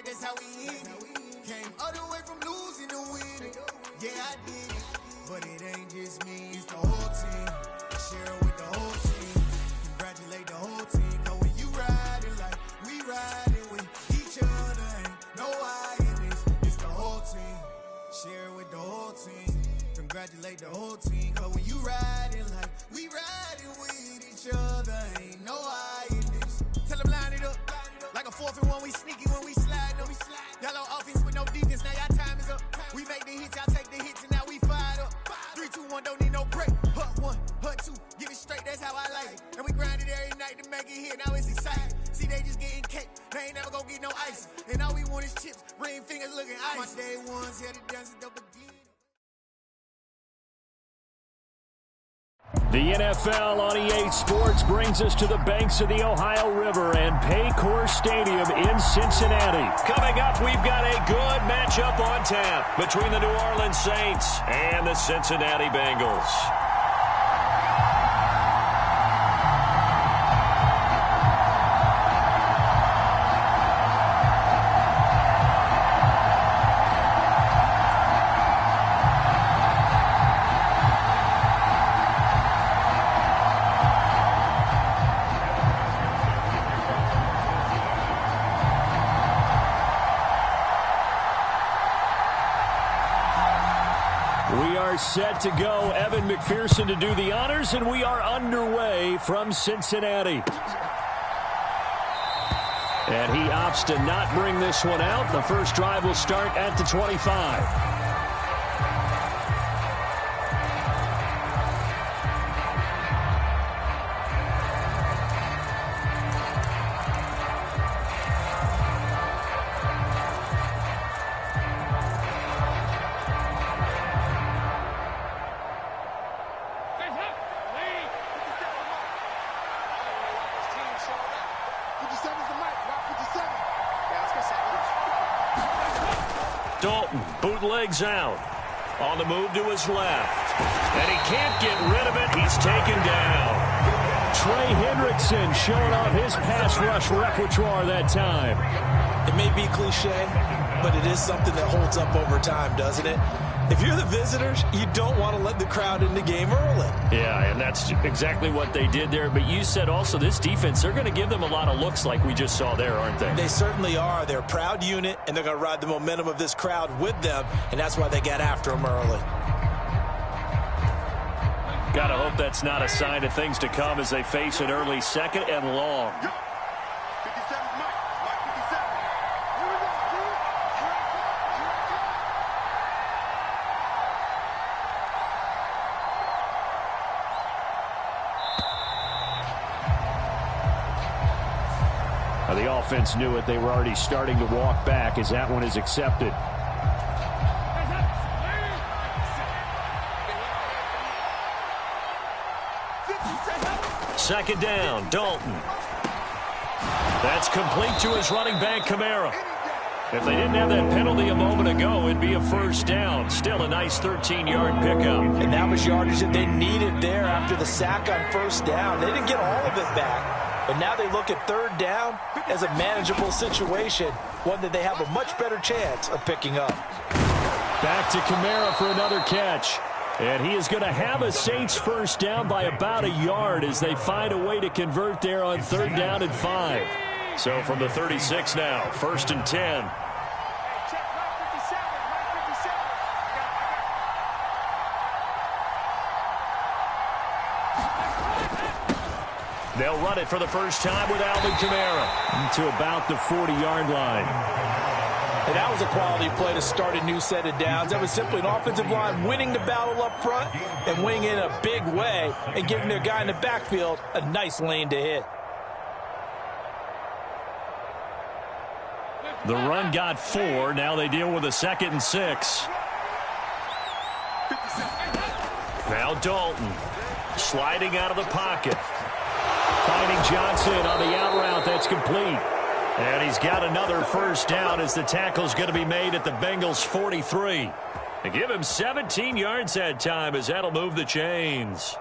straight, that's how we hit it. Came all the way from losing to winning. Yeah, I did it. But it ain't just me, it's the whole team. Share it with the whole team. Congratulate the whole team. Cause when you riding like we riding with each other, ain't no I in this. It's the whole team. Share it with the whole team. Congratulate the whole team. Cause when you riding like we riding with each other, ain't no I in this. Tell them line it up. Like a 4th and 1, we sneaky when we slide up. Y'all on offense with no defense, now y'all time is up. We make the hits, y'all take the hits, and now we fired up. 3, 2, 1, don't need no break. Hut 1, hut 2, get it straight, that's how I like it. And we grind it every night to make it hit, now it's exciting. See, they just getting cake, they ain't never gonna get no ice. And all we want is chips, ring fingers looking ice. My day ones, yeah, the dance it up again. The NFL on EA Sports brings us to the banks of the Ohio River and Paycor Stadium in Cincinnati. Coming up, we've got a good matchup on tap between the New Orleans Saints and the Cincinnati Bengals. Set to go. Evan McPherson to do the honors, and we are underway from Cincinnati. And he opts to not bring this one out. The first drive will start at the 25. Dalton bootlegs out. On the move to his left. And he can't get rid of it. He's taken down. Trey Hendrickson showing off his pass rush repertoire that time. It may be cliche, but it is something that holds up over time, doesn't it? If you're the visitors, you don't want to let the crowd in the game early. Yeah, and that's exactly what they did there. But you said also this defense, they're going to give them a lot of looks like we just saw there, aren't they? They certainly are. They're a proud unit, and they're going to ride the momentum of this crowd with them, and that's why they got after them early. Got to hope that's not a sign of things to come as they face an early second and long. The offense knew it. They were already starting to walk back as that one is accepted. Second down, Dalton. That's complete to his running back, Kamara. If they didn't have that penalty a moment ago, it'd be a first down. Still a nice 13-yard pickup. And that was yardage that they needed there after the sack on first down. They didn't get all of it back. But now they look at third down as a manageable situation, one that they have a much better chance of picking up. Back to Kamara for another catch. And he is going to have a Saints first down by about a yard as they find a way to convert there on third down and 5. So from the 36 now, 1st and 10. They'll run it for the first time with Alvin Kamara to about the 40-yard line. And that was a quality play to start a new set of downs. That was simply an offensive line winning the battle up front and winning in a big way and giving their guy in the backfield a nice lane to hit. The run got 4. Now they deal with a 2nd and 6. Now Dalton sliding out of the pocket. Finding Johnson on the out route. That's complete. And he's got another first down as the tackle's going to be made at the Bengals' 43. They give him 17 yards that time as that'll move the chains.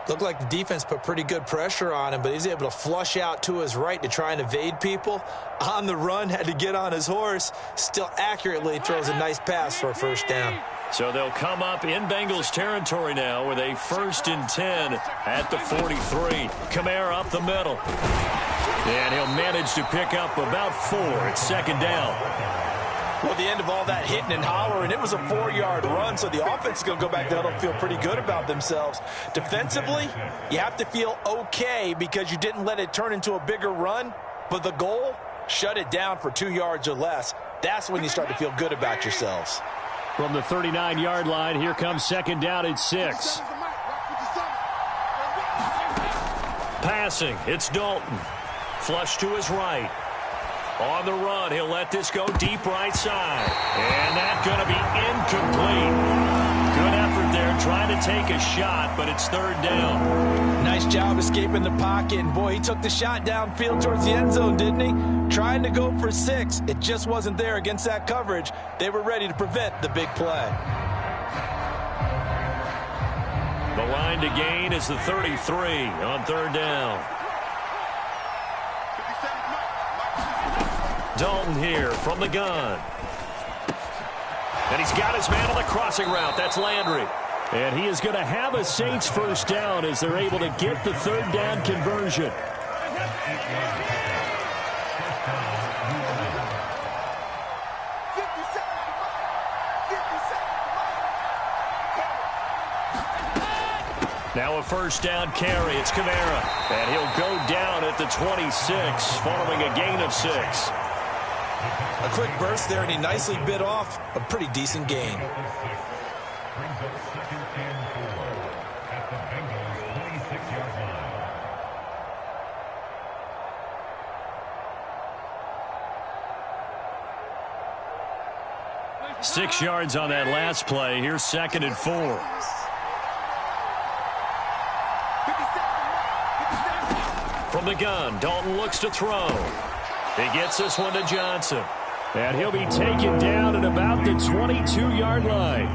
Looked like the defense put pretty good pressure on him, but he's able to flush out to his right to try and evade people. On the run, had to get on his horse. Still accurately throws a nice pass for a first down. So they'll come up in Bengals territory now with a 1st and 10 at the 43. Kamara up the middle. And he'll manage to pick up about 4 at 2nd down. Well, the end of all that hitting and hollering, it was a 4-yard run, so the offense is going to go back there and feel pretty good about themselves. Defensively, you have to feel okay because you didn't let it turn into a bigger run, but the goal, shut it down for 2 yards or less. That's when you start to feel good about yourselves. From the 39-yard line, here comes 2nd down at 6. Passing, it's Dalton. Flush to his right. On the run, he'll let this go deep right side. And that's going to be incomplete. Good effort there, trying to take a shot, but it's 3rd down. Nice job escaping the pocket. And boy, he took the shot downfield towards the end zone, didn't he? Trying to go for 6. It just wasn't there against that coverage. They were ready to prevent the big play. The line to gain is the 33 on 3rd down. Dalton here from the gun. And he's got his man on the crossing route. That's Landry. And he is going to have a Saints 1st down as they're able to get the 3rd down conversion. Now a 1st down carry. It's Kamara. And he'll go down at the 26 following a gain of 6. A quick burst there, and he nicely bit off a pretty decent gain. Six yards on that last play. Here's 2nd and 4. From the gun, Dalton looks to throw. He gets this one to Johnson. And he'll be taken down at about the 22-yard line.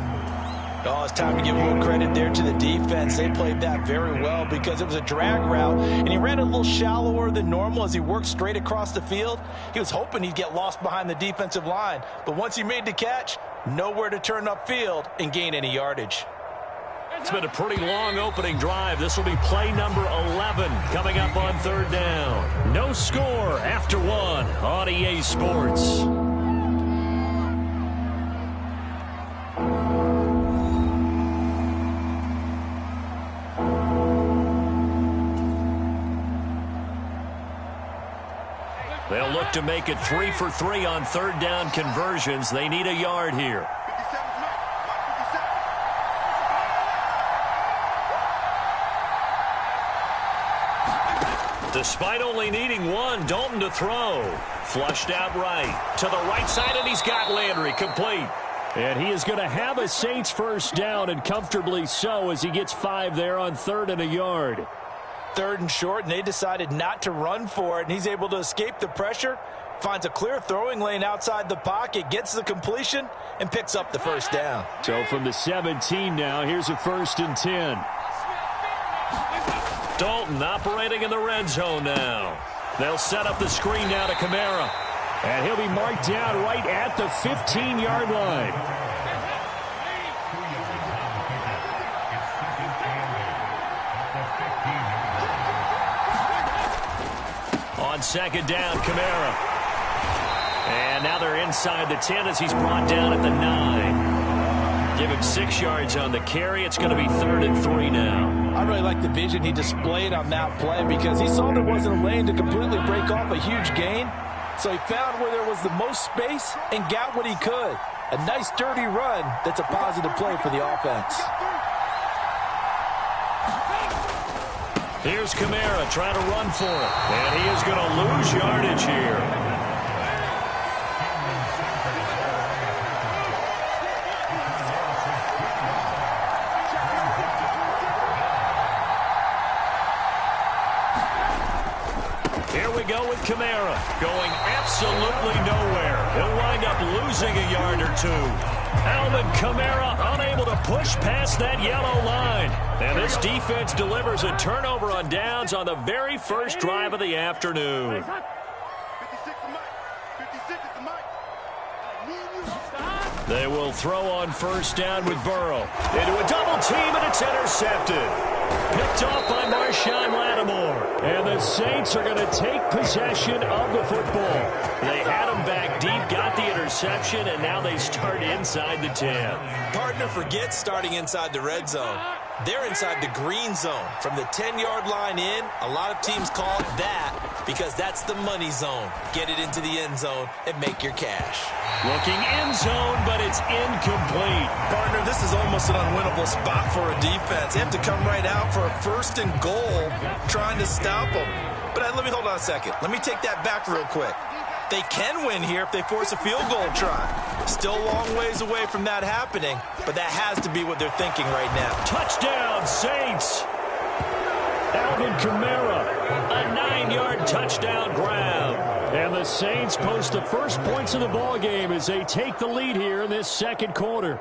Oh, it's time to give a little credit there to the defense. They played that very well because it was a drag route, and he ran a little shallower than normal as he worked straight across the field. He was hoping he'd get lost behind the defensive line, but once he made the catch, nowhere to turn upfield and gain any yardage. It's been a pretty long opening drive. This will be play number 11 coming up on 3rd down. No score after 1 on EA Sports. They'll look to make it 3 for 3 on 3rd down conversions. They need a yard here. Despite only needing 1, Dalton to throw. Flushed out right. To the right side, and he's got Landry complete. And he is going to have a Saints 1st down, and comfortably so, as he gets 5 there on 3rd and a yard. 3rd and short, and they decided not to run for it, and he's able to escape the pressure, finds a clear throwing lane outside the pocket, gets the completion, and picks up the 1st down. So from the 17 now, here's a 1st and 10. Dalton operating in the red zone now. They'll set up the screen now to Kamara. And he'll be marked down right at the 15-yard line. On 2nd down, Kamara. And now they're inside the 10 as he's brought down at the 9. Give him 6 yards on the carry. It's going to be 3rd and 3 now. I really like the vision he displayed on that play because he saw there wasn't a lane to completely break off a huge gain. So he found where there was the most space and got what he could. A nice dirty run that's a positive play for the offense. Here's Kamara trying to run for it. And he is going to lose yardage here. Here we go with Kamara, going absolutely nowhere. He'll wind up losing a yard or 2. Alvin Kamara unable to push past that yellow line. And this defense delivers a turnover on downs on the very first drive of the afternoon. They will throw on first down with Burrow. Into a double team, and it's intercepted. Picked off by Marshawn Lattimore. And the Saints are going to take possession of the football. They had him back deep, got the interception, and now they start inside the 10. Partner, forget starting inside the red zone. They're inside the green zone. From the 10-yard line in, a lot of teams call it that because that's the money zone. Get it into the end zone and make your cash. Looking end zone, but it's incomplete. Partner, this is almost an unwinnable spot for a defense. They have to come right out for a first and goal trying to stop them. But let me hold on a second. Let me take that back real quick. They can win here if they force a field goal try. Still a long ways away from that happening, but that has to be what they're thinking right now. Touchdown, Saints. Alvin Kamara, a 9-yard touchdown grab. And the Saints post the first points of the ball game as they take the lead here in this second quarter.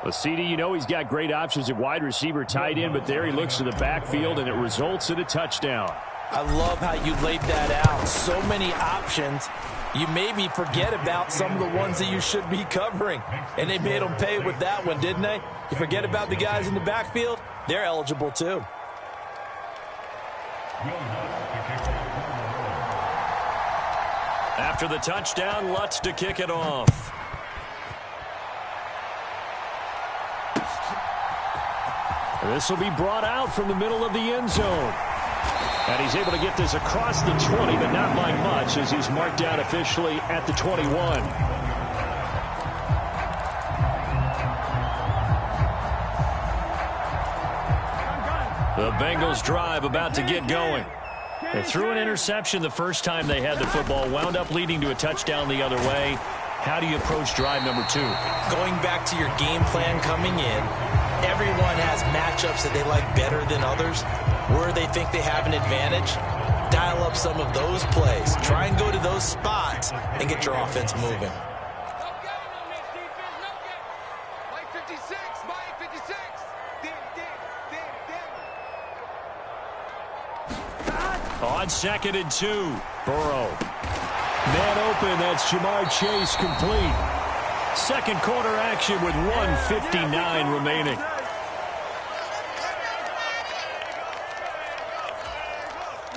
Well, CD, you know he's got great options at wide receiver, tight end, but there he looks to the backfield, and it results in a touchdown. I love how you laid that out. So many options. You maybe forget about some of the ones that you should be covering. And they made them pay with that one, didn't they? You forget about the guys in the backfield, they're eligible too. After the touchdown, Lutz to kick it off. This will be brought out from the middle of the end zone. And he's able to get this across the 20, but not by much as he's marked down officially at the 21. The Bengals drive about to get going. They threw an interception the first time they had the football, wound up leading to a touchdown the other way. How do you approach drive number 2? Going back to your game plan coming in, everyone has matchups that they like better than others. Where they think they have an advantage, dial up some of those plays. Try and go to those spots and get your offense moving. On 2nd and 2, Burrow. Man open, that's Jamar Chase complete. Second quarter action with 1:59 remaining.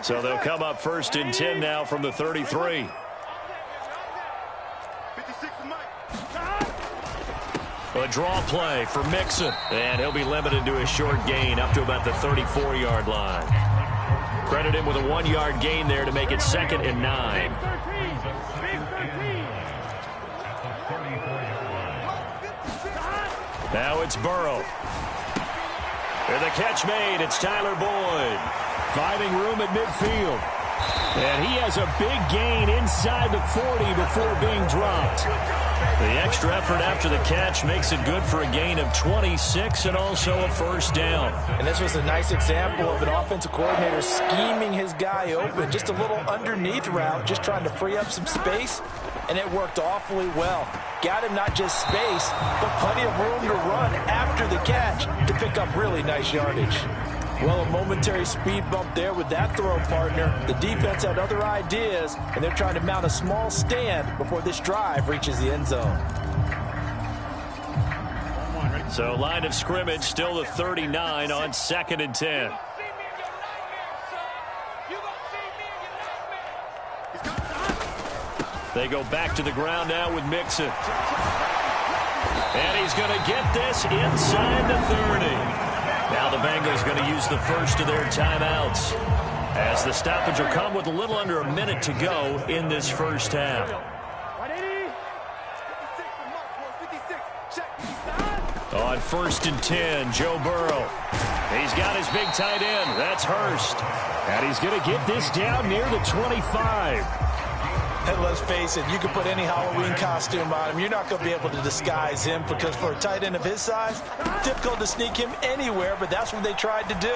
So they'll come up 1st and 10 now from the 33. A draw play for Mixon. And he'll be limited to a short gain up to about the 34-yard line. Credit him with a 1-yard gain there to make it 2nd and 9. Now it's Burrow. And the catch made. It's Tyler Boyd. Finding room at midfield. And he has a big gain inside the 40 before being dropped. The extra effort after the catch makes it good for a gain of 26 and also a first down. And this was a nice example of an offensive coordinator scheming his guy open. Just a little underneath route, just trying to free up some space, and it worked awfully well. Got him not just space, but plenty of room to run after the catch to pick up really nice yardage. Well, a momentary speed bump there with that throw, partner. The defense had other ideas, and they're trying to mount a small stand before this drive reaches the end zone. So line of scrimmage still the 39 on 2nd and 10. They go back to the ground now with Mixon. And he's going to get this inside the 30. Now the Bengals going to use the first of their timeouts as the stoppage will come with a little under a minute to go in this first half. On 1st and 10, Joe Burrow. He's got his big tight end. That's Hurst. And he's going to get this down near the 25. And let's face it, you can put any Halloween costume on him. You're not going to be able to disguise him because for a tight end of his size, difficult to sneak him anywhere, but that's what they tried to do.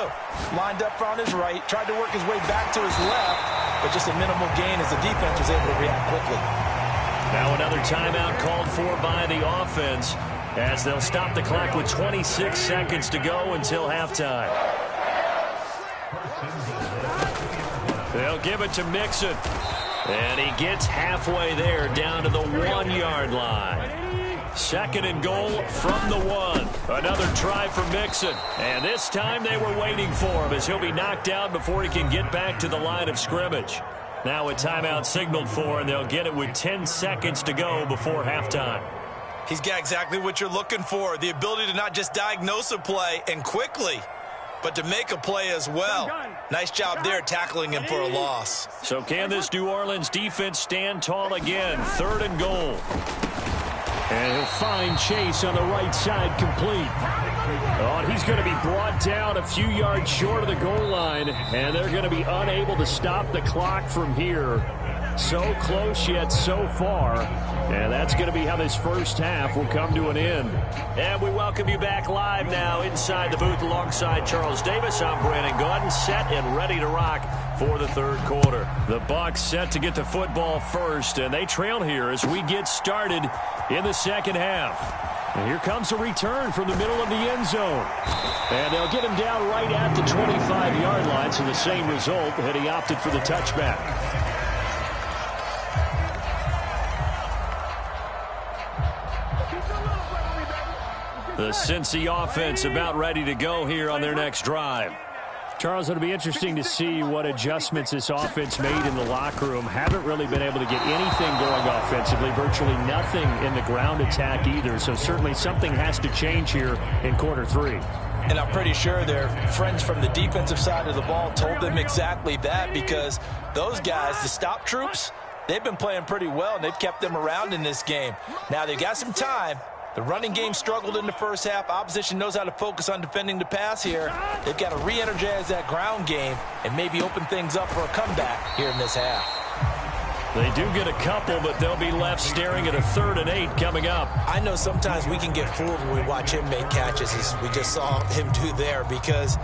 Lined up on his right, tried to work his way back to his left, but just a minimal gain as the defense was able to react quickly. Now another timeout called for by the offense as they'll stop the clock with 26 seconds to go until halftime. They'll give it to Mixon. And he gets halfway there down to the 1-yard line. Second and goal from the 1. Another try for Mixon. And this time they were waiting for him as he'll be knocked out before he can get back to the line of scrimmage. Now a timeout signaled for, and they'll get it with 10 seconds to go before halftime. He's got exactly what you're looking for, the ability to not just diagnose a play and quickly, but to make a play as well. Nice job there tackling him for a loss. So can this New Orleans defense stand tall again? Third and goal. And he'll find Chase on the right side complete. Oh, and he's going to be brought down a few yards short of the goal line, and they're going to be unable to stop the clock from here. So close yet so far. And that's going to be how this first half will come to an end. And we welcome you back live now inside the booth alongside Charles Davis. I'm Brandon Gaudin, set and ready to rock for the third quarter. The Bucs set to get the football first, and they trail here as we get started in the second half. And here comes a return from the middle of the end zone. And they'll get him down right at the 25-yard line, so the same result, and he opted for the touchback. The Cincy offense about ready to go here on their next drive. Charles, it'll be interesting to see what adjustments this offense made in the locker room. Haven't really been able to get anything going offensively, virtually nothing in the ground attack either. So certainly something has to change here in quarter 3. And I'm pretty sure their friends from the defensive side of the ball told them exactly that, because those guys, the stop troops, they've been playing pretty well, and they've kept them around in this game. Now they've got some time. The running game struggled in the first half. Opposition knows how to focus on defending the pass here. They've got to re-energize that ground game and maybe open things up for a comeback here in this half. They do get a couple, but they'll be left staring at a 3rd and 8 coming up. I know sometimes we can get fooled when we watch him make catches, as we just saw him do there, because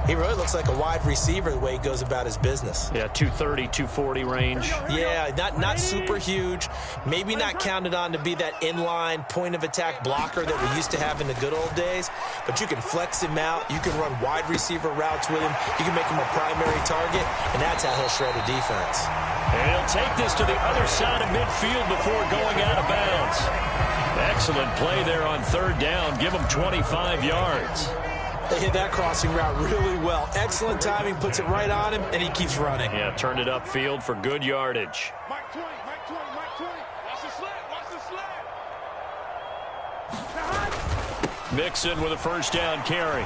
he really looks like a wide receiver the way he goes about his business. Yeah, 230, 240 range. Yeah, not super huge. Maybe not counted on to be that inline point-of-attack blocker that we used to have in the good old days. But you can flex him out. You can run wide receiver routes with him. You can make him a primary target, and that's how he'll shred a defense. And he'll take this to the other side of midfield before going out of bounds. Excellent play there on 3rd down. Give him 25 yards. They hit that crossing route really well. Excellent timing, puts it right on him, and he keeps running. Yeah, turned it upfield for good yardage. Mike 20, Mike 20, Mike 20. Watch the slant, watch the slant. Mixon with a first down carry.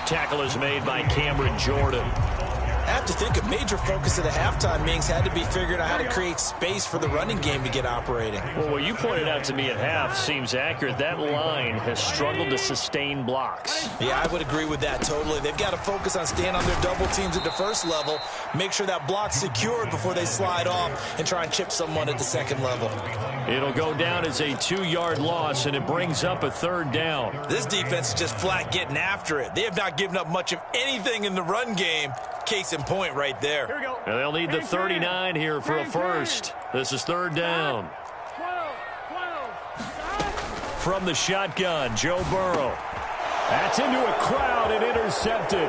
Tackle is made by Cameron Jordan. I have to think a major focus of the halftime, Mings, had to be figuring out how to create space for the running game to get operating. Well, what you pointed out to me at half seems accurate. That line has struggled to sustain blocks. Yeah, I would agree with that totally. They've got to focus on staying on their double teams at the first level, make sure that block's secured before they slide off and try and chip someone at the second level. It'll go down as a 2-yard loss, and it brings up a 3rd down. This defense is just flat getting after it. They have not given up much of anything in the run game. Case in point right there. Here we go. And they'll need the 39 here for a first. This is 3rd down. 12. From the shotgun, Joe Burrow. That's into a crowd and intercepted.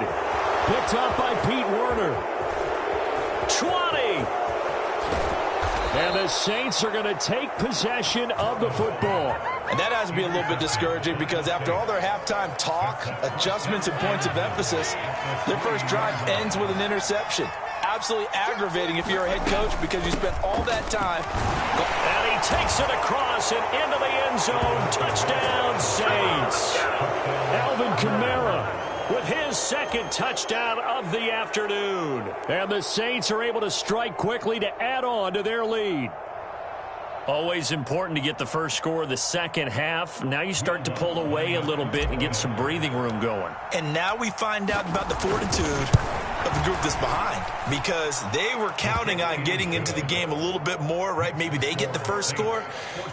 Picked up by Pete Werner. 20. And the Saints are going to take possession of the football. And that has to be a little bit discouraging, because after all their halftime talk, adjustments and points of emphasis, their first drive ends with an interception. Absolutely aggravating if you're a head coach, because you spent all that time. And he takes it across and into the end zone. Touchdown, Saints. Alvin Kamara with his 2nd touchdown of the afternoon. And the Saints are able to strike quickly to add on to their lead. Always important to get the first score of the second half. Now you start to pull away a little bit and get some breathing room going. And now we find out about the fortitude of the group that's behind, because they were counting on getting into the game a little bit more, right? Maybe they get the first score.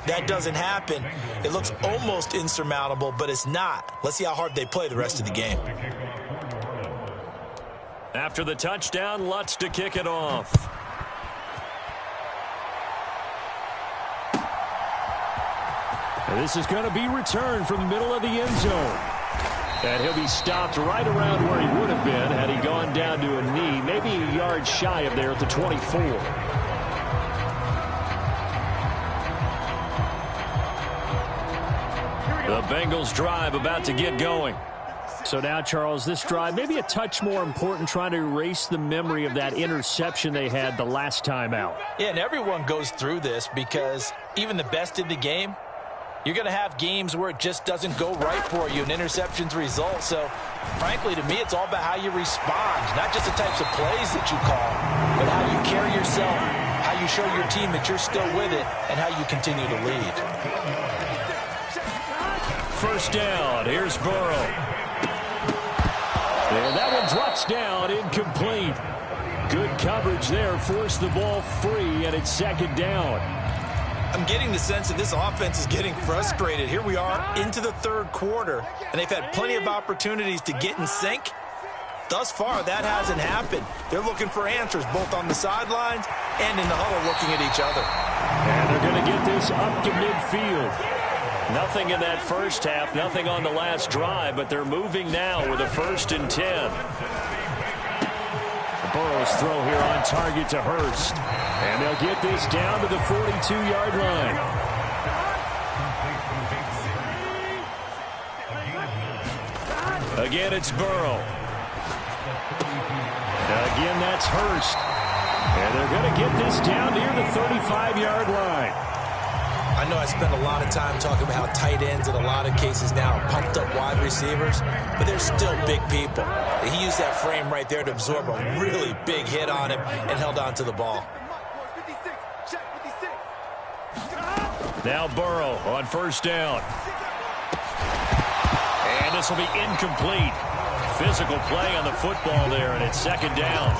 That doesn't happen. It looks almost insurmountable, but it's not. Let's see how hard they play the rest of the game. After the touchdown, Lutz to kick it off. This is going to be returned from the middle of the end zone. And he'll be stopped right around where he would have been had he gone down to a knee, maybe a yard shy of there at the 24. The Bengals drive about to get going. So now, Charles, this drive maybe a touch more important, trying to erase the memory of that interception they had the last time out. Yeah, and everyone goes through this because even the best in the game, you're going to have games where it just doesn't go right for you, and interceptions result. So, frankly, to me, it's all about how you respond, not just the types of plays that you call, but how you carry yourself, how you show your team that you're still with it, and how you continue to lead. First down, here's Burrow. And that one drops down, incomplete. Good coverage there, forced the ball free, and it's second down. I'm getting the sense that this offense is getting frustrated. Here we are into the third quarter, and they've had plenty of opportunities to get in sync. Thus far, that hasn't happened. They're looking for answers both on the sidelines and in the huddle looking at each other. And they're going to get this up to midfield. Nothing in that first half, nothing on the last drive, but they're moving now with a 1st and 10. Burrow's throw here on target to Hurst. And they'll get this down to the 42-yard line. Again, it's Burrow. Again, that's Hurst. And they're going to get this down near the 35-yard line. I know I spend a lot of time talking about how tight ends in a lot of cases now are pumped up wide receivers, but they're still big people. He used that frame right there to absorb a really big hit on him and held on to the ball. Now Burrow on first down. And this will be incomplete. Physical play on the football there, and it's second down.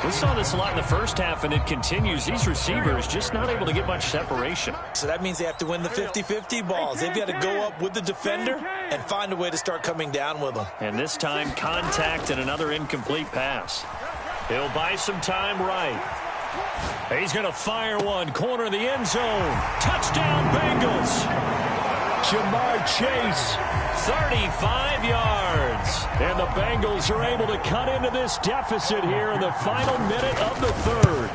We saw this a lot in the first half, and it continues. These receivers just not able to get much separation. So that means they have to win the 50-50 balls. They've got to go up with the defender and find a way to start coming down with them. And this time, contact and another incomplete pass. He'll buy some time right. He's going to fire one. Corner of the end zone. Touchdown, Bengals. Jamar Chase, 35 yards. And the Bengals are able to cut into this deficit here in the final minute of the third.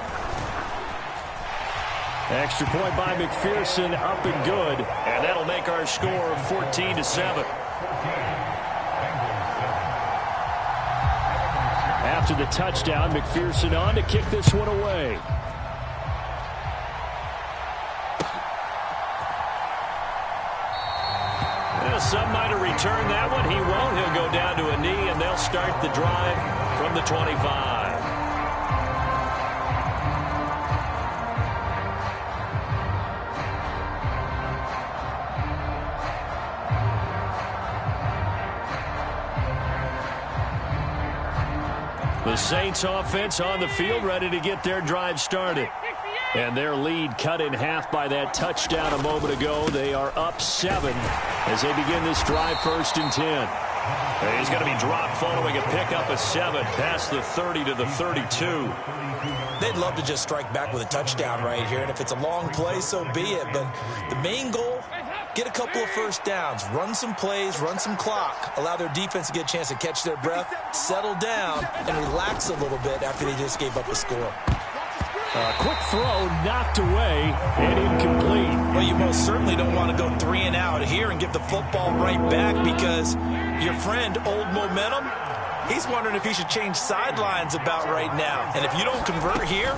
Extra point by McPherson, up and good. And that'll make our score 14-7. After the touchdown, McPherson on to kick this one away. Some might have returned that one. He won't. He'll go down to a knee, and they'll start the drive from the 25. The Saints offense on the field, ready to get their drive started. And their lead cut in half by that touchdown a moment ago. They are up 7 as they begin this drive, 1st and 10. And he's going to be dropped following a pickup of 7 past the 30 to the 32. They'd love to just strike back with a touchdown right here, and if it's a long play, so be it. But the main goal, get a couple of first downs, run some plays, run some clock, allow their defense to get a chance to catch their breath, settle down, and relax a little bit after they just gave up a score. Quick throw knocked away and incomplete. Well, you most certainly don't want to go 3 and out here and give the football right back because your friend, Old Momentum, he's wondering if he should change sidelines about right now. And if you don't convert here,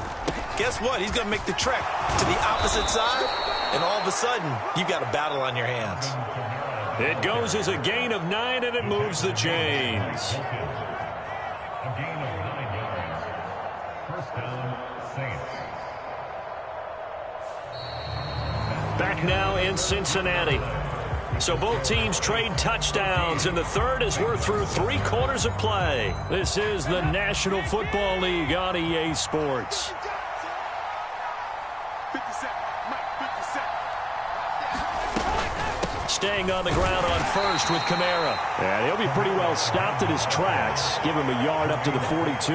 guess what? He's going to make the trek to the opposite side, and all of a sudden, you've got a battle on your hands. It goes as a gain of 9, and it moves the chains. Back now in Cincinnati. So both teams trade touchdowns in the third as we're through 3 quarters of play. This is the National Football League on EA Sports. Staying on the ground on first with Kamara. And he'll be pretty well stopped at his tracks. Give him a yard up to the 42.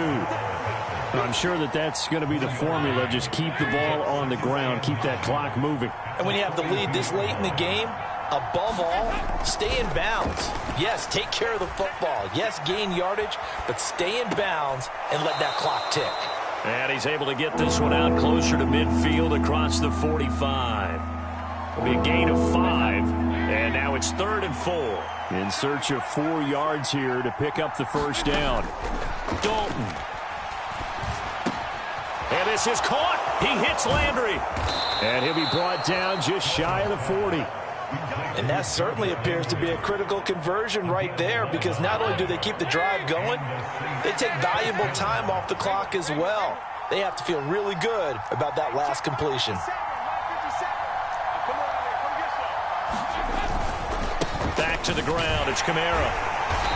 I'm sure that that's going to be the formula. Just keep the ball on the ground. Keep that clock moving. And when you have the lead this late in the game, Above all, stay in bounds. Yes, take care of the football. Yes, gain yardage, but stay in bounds and let that clock tick. And he's able to get this one out closer to midfield across the 45. It'll be a gain of 5, and now it's 3rd and 4. In search of 4 yards here to pick up the first down. Dalton. And this is caught. He hits Landry. And he'll be brought down just shy of the 40. And that certainly appears to be a critical conversion right there, because not only do they keep the drive going, they take valuable time off the clock as well. They have to feel really good about that last completion. Back to the ground. It's Kamara.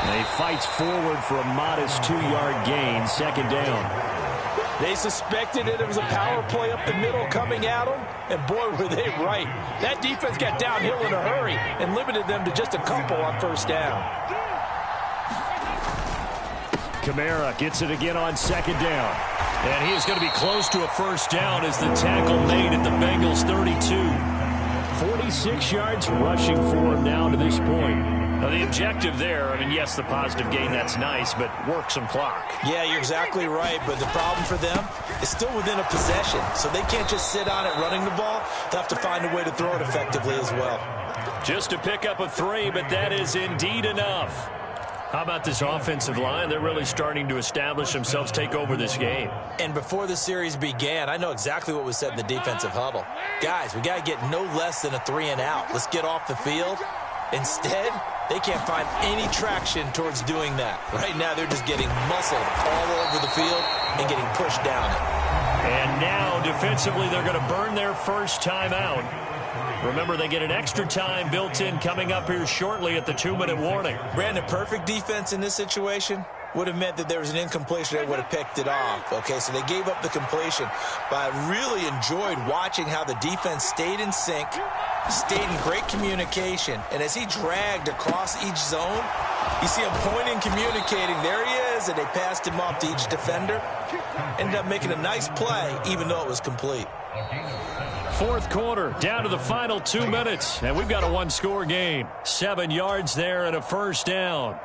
And he fights forward for a modest 2-yard gain. 2nd down. They suspected it was a power play up the middle coming at them, and boy, were they right. That defense got downhill in a hurry and limited them to just a couple on 1st down. Kamara gets it again on 2nd down. And he is going to be close to a 1st down as the tackle made at the Bengals 32. 46 yards rushing for him now to this point. Now, the objective there, I mean, yes, the positive gain, that's nice, but work some clock. Yeah, you're exactly right, but the problem for them is still within a possession, so they can't just sit on it running the ball. They'll have to find a way to throw it effectively as well. Just to pick up a 3, but that is indeed enough. How about this offensive line? They're really starting to establish themselves, take over this game. And before the series began, I know exactly what was said in the defensive huddle. Guys, we got to get no less than a 3 and out. Let's get off the field. Instead, they can't find any traction towards doing that. Right now, they're just getting muscled all over the field and getting pushed down it. And now, defensively, they're going to burn their first time out. Remember, they get an extra time built in coming up here shortly at the 2-minute warning. Brandon, perfect defense in this situation would have meant that there was an incompletion. They would have picked it off. Okay, so they gave up the completion. But I really enjoyed watching how the defense stayed in sync, stayed in great communication. And as he dragged across each zone, you see him pointing, communicating. There he is, and they passed him off to each defender. Ended up making a nice play, even though it was complete. 4th quarter, down to the final 2 minutes, and we've got a 1-score game. 7 yards there and a 1st down.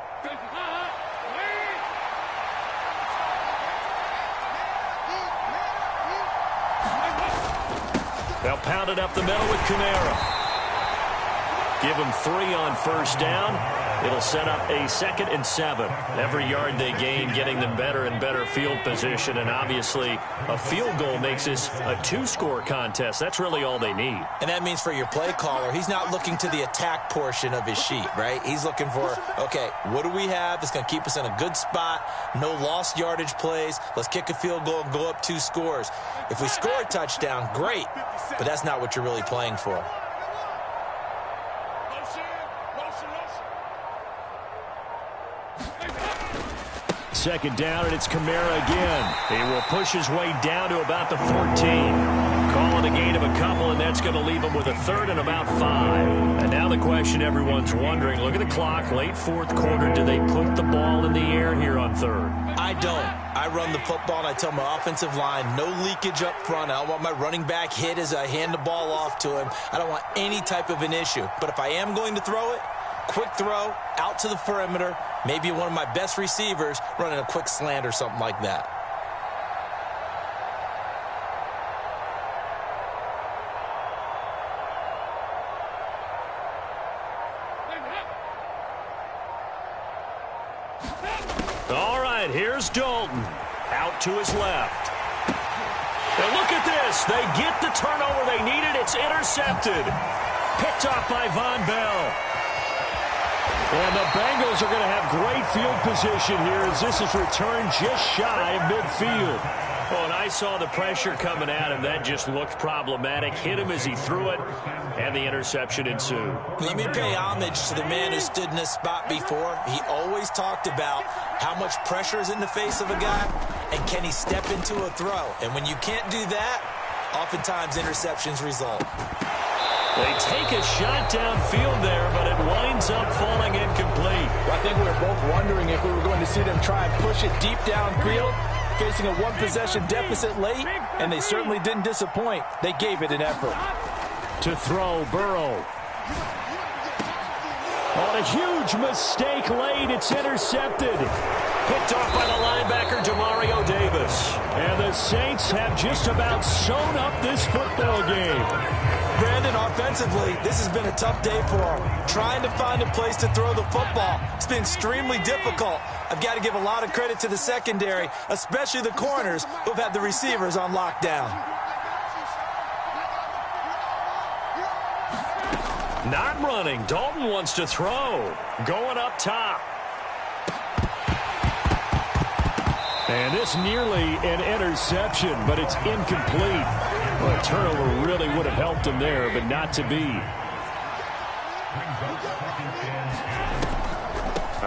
They'll pound it up the middle with Kamara. Give them 3 on 1st down. It'll set up a 2nd and 7. Every yard they gain, getting them better and better field position. And obviously, a field goal makes this a 2-score contest. That's really all they need. And that means for your play caller, he's not looking to the attack portion of his sheet, right? He's looking for, okay, what do we have that's going to keep us in a good spot? No lost yardage plays. Let's kick a field goal and go up 2 scores. If we score a touchdown, great. But that's not what you're really playing for. Second down, and it's Kamara again. He will push his way down to about the 14. Calling a gain of a couple, and that's going to leave him with a 3rd and about 5. And now the question everyone's wondering, look at the clock, late 4th quarter, do they put the ball in the air here on 3rd? I don't. I run the football, and I tell my offensive line, no leakage up front. I don't want my running back hit as I hand the ball off to him. I don't want any type of an issue. But if I am going to throw it, quick throw, out to the perimeter, maybe one of my best receivers running a quick slant or something like that. All right, here's Dalton. Out to his left. Now look at this. They get the turnover they needed. It's intercepted. Picked off by Von Bell. And the Bengals are going to have great field position here as this is returned just shy of midfield. Oh, and I saw the pressure coming at him. That just looked problematic. Hit him as he threw it, and the interception ensued. Let me pay homage to the man who stood in this spot before. He always talked about how much pressure is in the face of a guy, and can he step into a throw. And when you can't do that, oftentimes interceptions result. They take a shot downfield there, but it winds up falling incomplete. Well, I think we were both wondering if we were going to see them try and push it deep downfield, facing a one-possession deficit late, and they certainly didn't disappoint. They gave it an effort. To throw, Burrow. On a huge mistake late, it's intercepted. Picked off by the linebacker, Demario Davis. And the Saints have just about sewn up this football game. Brandon, offensively, this has been a tough day for him. Trying to find a place to throw the football. It's been extremely difficult. I've got to give a lot of credit to the secondary, especially the corners who've had the receivers on lockdown. Not running. Dalton wants to throw. Going up top. And this nearly an interception, but it's incomplete. Well, a turnover really would have helped him there, but not to be.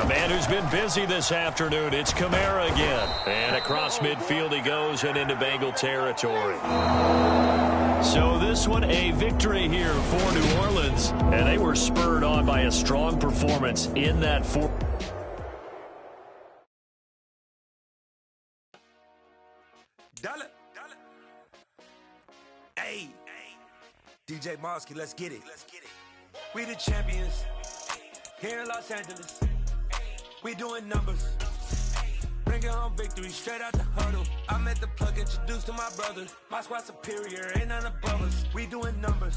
A man who's been busy this afternoon, it's Kamara again. And across midfield he goes and into Bengal territory. So this one a victory here for New Orleans. And they were spurred on by a strong performance in that fourth. Hey, DJ Mosky, let's get it. We the champions here in Los Angeles. We doing numbers. Bringing home victory straight out the huddle. I'm at the plug, introduced to my brothers. My squad superior, ain't none above us. We doing numbers.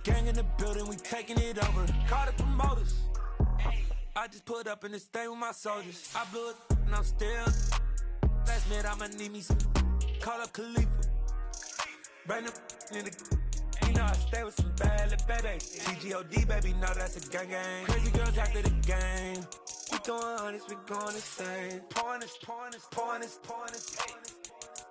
Gang in the building, we taking it over. Call the promoters. I just put up in this thing with my soldiers. I blew it and I'm still. Last minute I'ma need me some. Call up Khalifa. Brand new in the. You know I stay with some bad little baby. TGOD, baby, know that's a gang gang. Crazy girls after the game. We throwing hundreds, we going insane. Pouring this.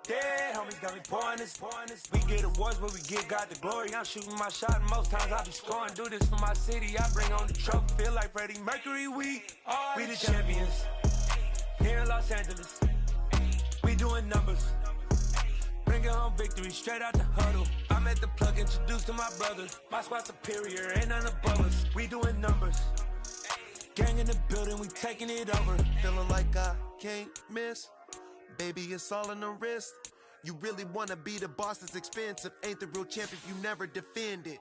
Dead homies got me pouring this. We get awards, but we give God the glory. I'm shooting my shot, and most times I be scoring. Do this for my city, I bring on the trophy. Feel like Freddie Mercury, we the champions. Here in Los Angeles, we doing numbers. Bringing home victory straight out the huddle. I'm at the plug, introduced to my brothers. My squad superior, ain't none above us. We doing numbers. Gang in the building, we taking it over. Feeling like I can't miss. Baby, it's all in the wrist. You really wanna be the boss, it's expensive. Ain't the real champ if you never defend it.